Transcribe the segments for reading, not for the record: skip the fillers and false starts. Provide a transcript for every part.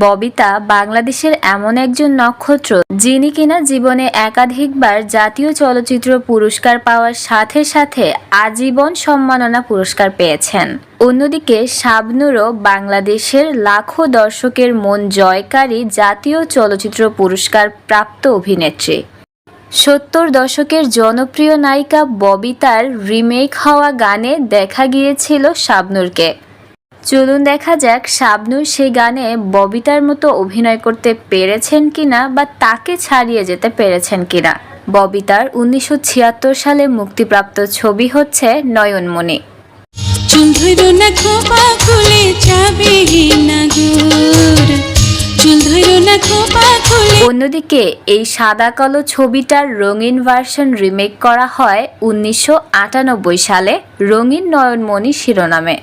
ববিতা বাংলাদেশের এমন একজন নক্ষত্র যিনি কিনা জীবনে একাধিকবার জাতীয় চলচ্চিত্র পুরস্কার পাওয়ার সাথে সাথে আজীবন সম্মাননা পুরস্কার পেয়েছেন। অন্যদিকে শাবনূরও বাংলাদেশের লাখো দর্শকের মন জয়কারী জাতীয় চলচ্চিত্র পুরস্কার প্রাপ্ত অভিনেত্রী। ৭০ দশকের জনপ্রিয় নায়িকা ববিতার রিমেক হওয়া গানে দেখা গিয়েছিল শাবনূরকে। চলুন দেখা যাক শাবনূর সেই গানে ববিতার মতো অভিনয় করতে পেরেছেন কিনা বা তাকে ছাড়িয়ে যেতে পেরেছেন কিনা। ববিতার ১৯৭৬ সালে মুক্তিপ্রাপ্ত ছবি হচ্ছে নয়নমণি। অন্যদিকে এই সাদা কালো ছবিটার রঙিন ভার্সন রিমেক করা হয় ১৯৯৮ সালে রঙিন নয়নমণি শিরোনামে।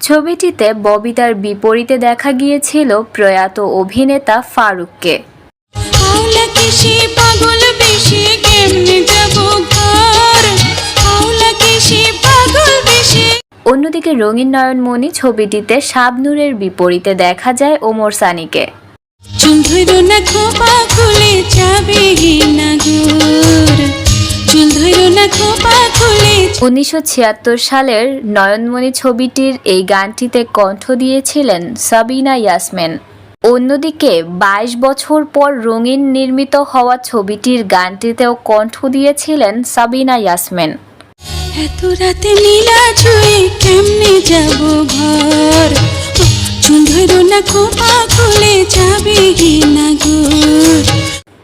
ছবিটিতে ববিতার বিপরীতে দেখা গিয়েছিল প্রয়াত অভিনেতা ফারুককে। অন্যদিকে রঙিন নয়নমণি ছবিটিতে শাবনূরের বিপরীতে দেখা যায় ওমর সানিকে। ১৯৭৬ সালের নয়নমণি ছবিটির এই গানটিতে কণ্ঠ দিয়েছিলেন সাবিনা ইয়াসমিন। অন্যদিকে ২২ বছর পর রঙিন নির্মিত হওয়া ছবিটির গানটিতেও কণ্ঠ দিয়েছিলেন সাবিনা ইয়াসমিন। এত রাতে নীলা ছুঁয়ে কেমনে যাব ঘর,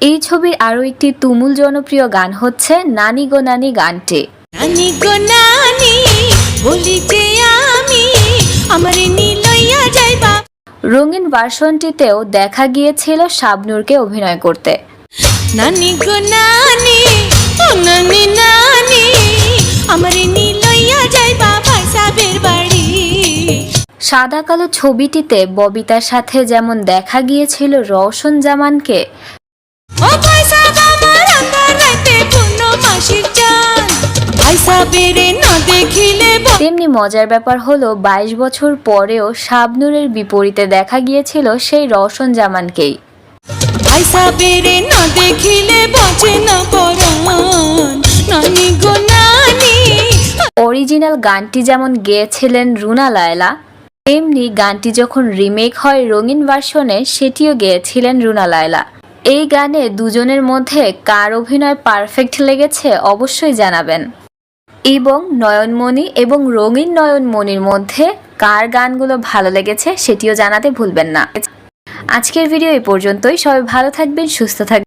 এই ছবির আরো একটি তুমুল জনপ্রিয় গান হচ্ছে নানি গো নানি গানটি। নানি গো নানি বলি যে আমি আমারে নিলইয়া যাইবা। রঙিন ভার্সনটিতেও দেখা গিয়েছিল শাবনূরকে অভিনয় করতে। নানি গো নানি ও নানি নানি আমারে নিলইয়া যাইবা ভাইসাবের বাড়ি। সাদা কালো ছবিটিতে ববিতার সাথে যেমন দেখা গিয়েছিল রওশন জামানকে, তেমনি মজার ব্যাপার হলো ২২ বছর পরেও শাবনূরের বিপরীতে দেখা গিয়েছিল সেই রওশন জামানকেই। অরিজিনাল গানটি যেমন গেয়েছিলেন রুনা লায়লা, তেমনি গানটি যখন রিমেক হয় রঙিন ভার্সনে সেটিও গেয়েছিলেন রুনা লায়লা। এই গানে দুজনের মধ্যে কার অভিনয় পারফেক্ট লেগেছে অবশ্যই জানাবেন, এবং নয়নমণি এবং রঙিন নয়নমণির মধ্যে কার গানগুলো ভালো লেগেছে সেটিও জানাতে ভুলবেন না। আজকের ভিডিও এই পর্যন্তই। সবাই ভালো থাকবেন, সুস্থ থাকবেন।